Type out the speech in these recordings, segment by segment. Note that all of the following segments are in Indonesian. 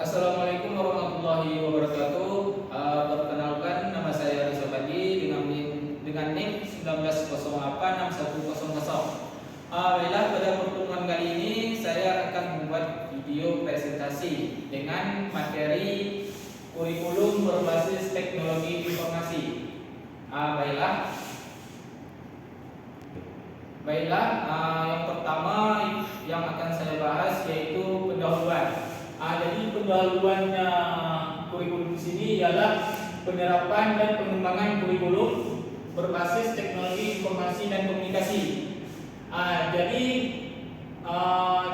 Assalamualaikum warahmatullahi wabarakatuh. Perkenalkan, nama saya Rizal Padi dengan NIM 19086100. Baiklah, pada pertemuan kali ini saya akan membuat video presentasi dengan materi kurikulum berbasis teknologi informasi. Baiklah, yang pertama yang akan saya bahas yaitu pendahuluan. Jadi pendahuluannya kurikulum di sini ialah penerapan dan pengembangan kurikulum berbasis teknologi informasi dan komunikasi. Jadi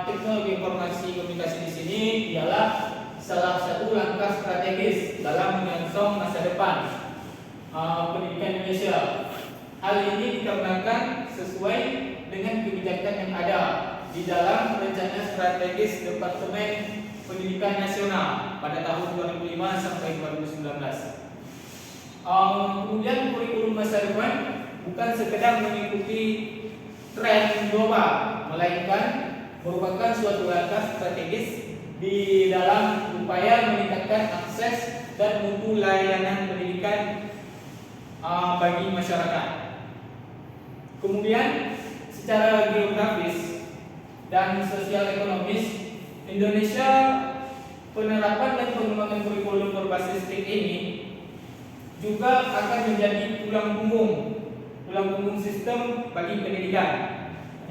teknologi informasi komunikasi di sini ialah salah satu langkah strategis dalam menyongsong masa depan pendidikan Indonesia. Hal ini dikarenakan sesuai dengan kebijakan yang ada di dalam rencana strategis Departemen Pendidikan Nasional pada tahun 2005 sampai 2019. Kemudian kurikulum masa depan bukan sekedar mengikuti tren global, melainkan merupakan suatu langkah strategis di dalam upaya meningkatkan akses dan mutu layanan pendidikan bagi masyarakat. Kemudian secara geografis dan sosial ekonomis, Indonesia penerapan dan pengembangan kurikulum berbasis TIK ini juga akan menjadi tulang punggung sistem bagi pendidikan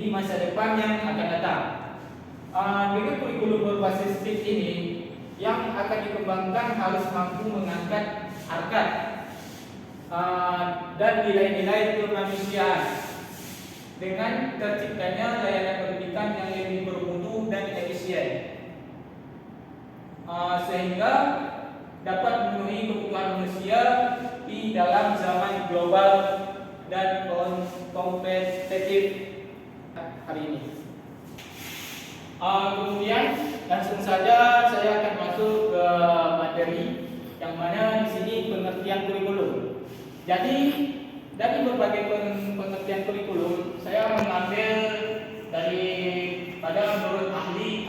di masa depan yang akan datang. Dengan kurikulum berbasis TIK ini yang akan dikembangkan harus mampu mengangkat harkat dan nilai-nilai kemanusiaan dengan terciptanya layanan pendidikan yang lebih bermutu dan efisien, sehingga dapat memenuhi kebutuhan manusia di dalam zaman global dan kompetitif hari ini. Kemudian langsung saja saya akan masuk ke materi yang mana di sini pengertian kurikulum. Jadi dari berbagai pengertian kurikulum, saya mengambil pada menurut ahli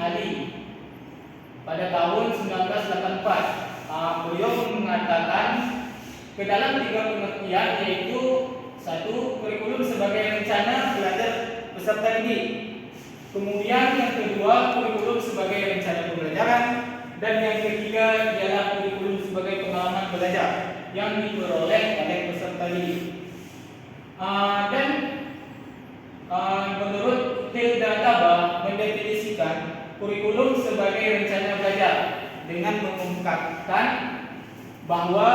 pada tahun 1984. Beliau mengatakan ke dalam 3 pengertian, yaitu 1. Kurikulum sebagai rencana belajar peserta didik. Kemudian yang kedua, kurikulum sebagai rencana pembelajaran, dan yang ketiga ialah kurikulum sebagai pengalaman belajar yang diperoleh oleh peserta didik. Dan menurut Hilda Taba mendefinisikan kurikulum sebagai rencana belajar dengan mengungkapkan bahwa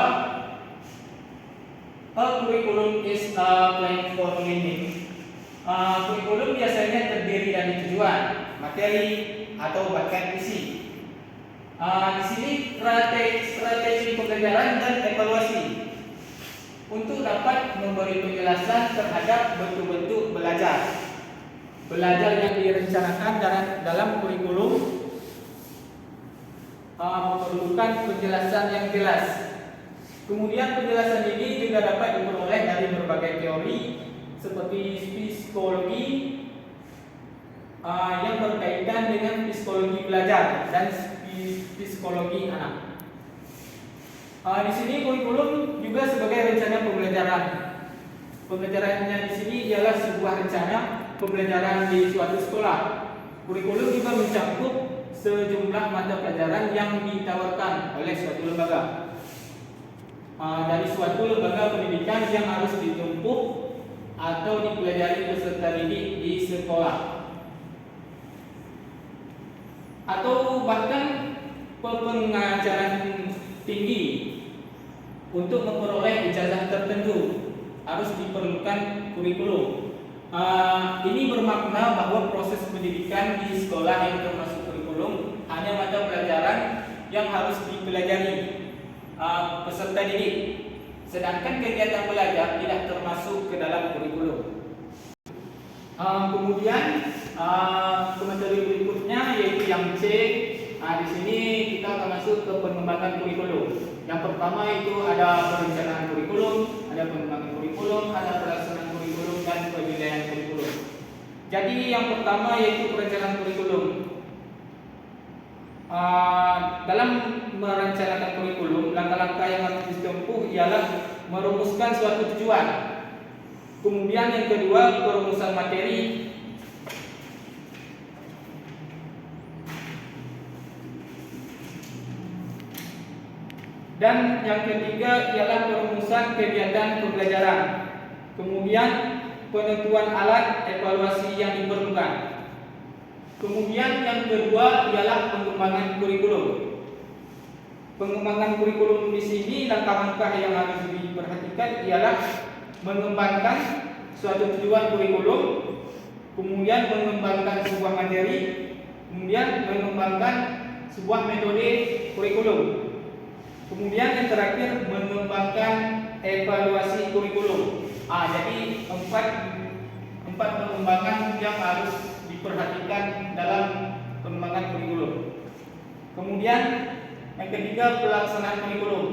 a curriculum is a plan for learning. Kurikulum biasanya terdiri dari tujuan, materi, atau bahkan isi. Di sini strategi pembelajaran dan evaluasi untuk dapat memberi penjelasan terhadap bentuk-bentuk belajar yang direncanakan dalam kurikulum memerlukan penjelasan yang jelas. Kemudian penjelasan ini juga dapat diperoleh dari berbagai teori seperti psikologi yang berkaitan dengan psikologi belajar dan psikologi anak. Di sini kurikulum juga sebagai rencana pembelajaran. Pembelajarannya di sini ialah sebuah rencana pembelajaran di suatu sekolah. Kurikulum juga mencakup sejumlah mata pelajaran yang ditawarkan oleh suatu lembaga. Dari suatu lembaga pendidikan yang harus ditempuh atau dipelajari peserta didik di sekolah, atau bahkan pengajaran tinggi untuk memperoleh ijazah tertentu harus diperlukan kurikulum. Ini bermakna bahwa proses pendidikan di sekolah yang termasuk kurikulum hanya mata pelajaran yang harus dipelajari peserta didik, sedangkan kegiatan belajar tidak termasuk ke dalam kurikulum. Kemudian materi berikutnya yaitu yang C. Di sini kita akan masuk ke pengembangan kurikulum. Yang pertama itu ada perencanaan kurikulum, ada pengembangan kurikulum, ada pelaksanaan kurikulum, dan penilaian kurikulum. Jadi yang pertama yaitu perencanaan kurikulum. dalam merencanakan kurikulum, langkah-langkah yang harus ditempuh ialah merumuskan suatu tujuan. Kemudian yang kedua, perumusan materi. Dan yang ketiga ialah perumusan kegiatan pembelajaran. Kemudian penentuan alat evaluasi yang diperlukan. Kemudian yang kedua ialah pengembangan kurikulum. Pengembangan kurikulum di sini, langkah-langkah yang harus diperhatikan ialah mengembangkan suatu tujuan kurikulum, kemudian mengembangkan sebuah materi, kemudian mengembangkan sebuah metode kurikulum. Kemudian yang terakhir, mengembangkan evaluasi kurikulum. Jadi empat pengembangan yang harus diperhatikan dalam pengembangan kurikulum. Kemudian yang ketiga, pelaksanaan kurikulum.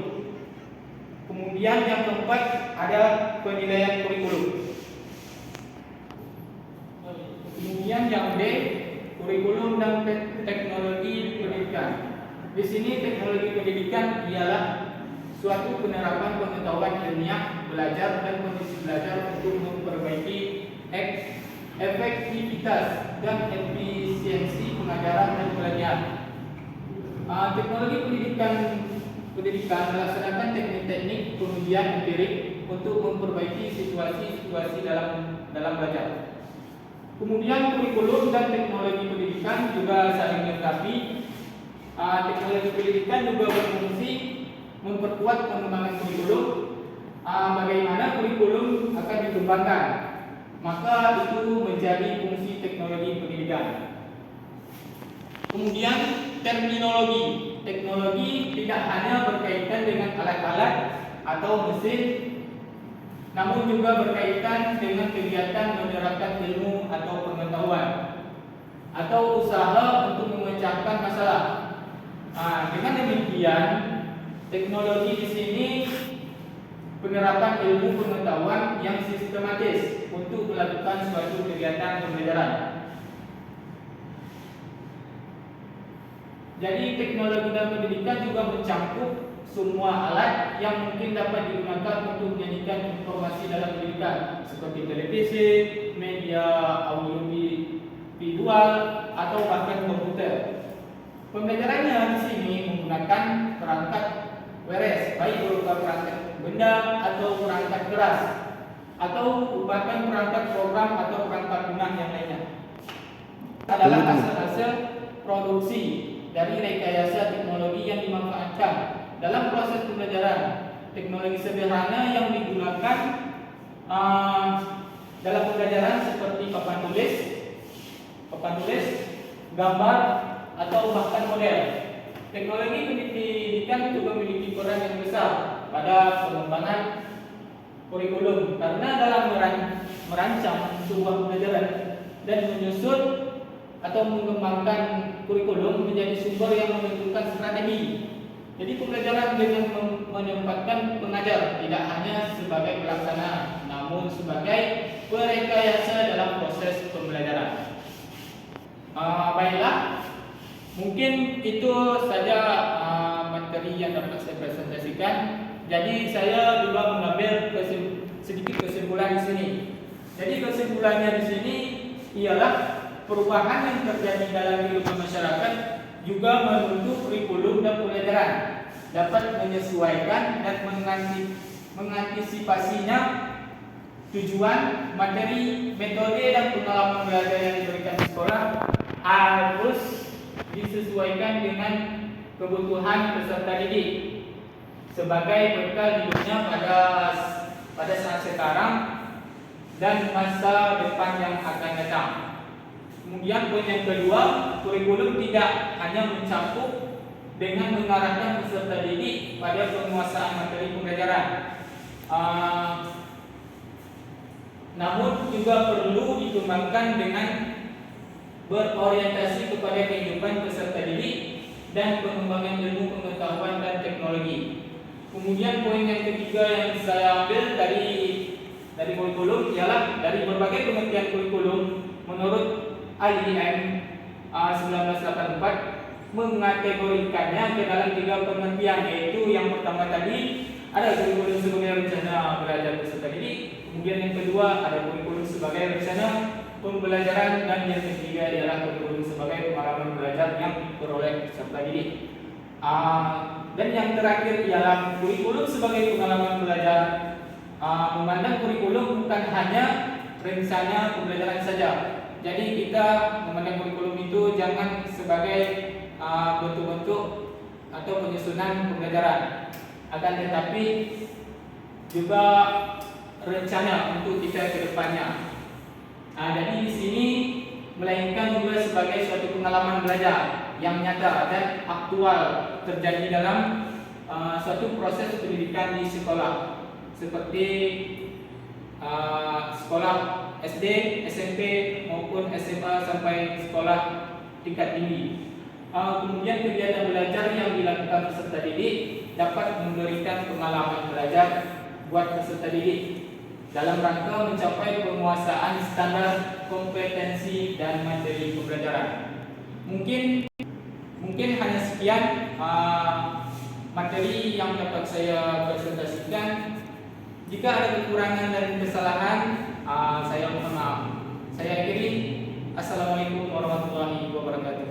Kemudian yang keempat, ada penilaian kurikulum. Kemudian yang D, kurikulum dan teknologi pendidikan. Di sini teknologi pendidikan ialah suatu penerapan pengetahuan ilmiah, belajar dan kondisi belajar untuk memperbaiki efektivitas dan efisiensi pengajaran dan belajar. Teknologi pendidikan melaksanakan teknik-teknik pengujian empirik untuk memperbaiki situasi-situasi dalam belajar. Kemudian kurikulum dan teknologi pendidikan juga saling melengkapi. Teknologi pendidikan juga berfungsi memperkuat pengembangan kurikulum. Bagaimana kurikulum akan dikembangkan, maka itu menjadi fungsi teknologi pendidikan. Kemudian terminologi. Teknologi tidak hanya berkaitan dengan alat-alat atau mesin, namun juga berkaitan dengan kegiatan menerapkan ilmu atau pengetahuan atau usaha untuk memecahkan masalah. Dengan demikian, teknologi di sini penerapan ilmu pengetahuan yang sistematis untuk melakukan suatu kegiatan pembelajaran. Jadi teknologi dan pendidikan juga mencakup semua alat yang mungkin dapat digunakan untuk menyajikan informasi dalam pendidikan, seperti televisi, media audio visual, atau bahkan komputer. Pembelajarannya di sini menggunakan perangkat wearers, baik berupa perangkat benda atau perangkat keras, atau bahkan perangkat program atau perangkat lunak yang lainnya. Adalah hasil produksi dari rekayasa teknologi yang dimanfaatkan dalam proses pembelajaran. Teknologi sederhana yang digunakan dalam pembelajaran seperti papan tulis, gambar, atau bahkan model. Teknologi pendidikan juga memiliki peran yang besar pada pengembangan kurikulum, karena dalam merancang sebuah pembelajaran dan menyusun atau mengembangkan kurikulum menjadi sumber yang menentukan strategi. Jadi pembelajaran dengan menempatkan pengajar tidak hanya sebagai pelaksana, namun sebagai perekayasa dalam proses pembelajaran. Baiklah, mungkin itu saja materi yang dapat saya presentasikan. Jadi saya juga mengambil sedikit kesimpulan di sini. Jadi kesimpulannya di sini ialah perubahan yang terjadi dalam kehidupan masyarakat juga menuntut kurikulum dan pembelajaran dapat menyesuaikan dan mengantisipasinya tujuan, materi, metode, dan pengalaman belajar yang diberikan di sekolah harus disesuaikan dengan kebutuhan peserta didik sebagai bekal hidupnya pada saat sekarang dan masa depan yang akan datang. Kemudian poin yang kedua, kurikulum tidak hanya mencakup dengan mengarahkan peserta didik pada penguasaan materi pembelajaran, namun juga perlu dikembangkan dengan berorientasi kepada kehidupan peserta didik dan pengembangan ilmu pengetahuan dan teknologi. Kemudian poin yang ketiga yang saya ambil dari kurikulum ialah dari berbagai pengertian kurikulum menurut IEM 1984 mengategorikannya ke dalam 3 pengertian, yaitu yang pertama tadi ada kurikulum sebagai rencana belajar peserta didik, kemudian yang kedua ada kurikulum sebagai rencana pembelajaran, dan yang ketiga adalah kurikulum sebagai pengalaman belajar yang diperoleh peserta didik. Dan yang terakhir ialah kurikulum sebagai pengalaman belajar. Memandang kurikulum bukan hanya rencana pembelajaran saja. Jadi kita memandang kurikulum itu jangan sebagai bentuk-bentuk atau penyusunan pembelajaran, akan tetapi juga rencana untuk kita ke depannya. Jadi di sini melainkan juga sebagai suatu pengalaman belajar yang nyata dan aktual terjadi dalam suatu proses pendidikan di sekolah, seperti sekolah SD, SMP maupun SMA sampai sekolah tingkat tinggi. Kemudian kegiatan belajar yang dilakukan peserta didik dapat memberikan pengalaman belajar buat peserta didik dalam rangka mencapai penguasaan standar kompetensi dan materi pembelajaran. Mungkin hanya sekian materi yang dapat saya presentasikan. Jika ada kekurangan dan kesalahan, saya mohon maaf. Saya akhiri. Assalamualaikum warahmatullahi wabarakatuh.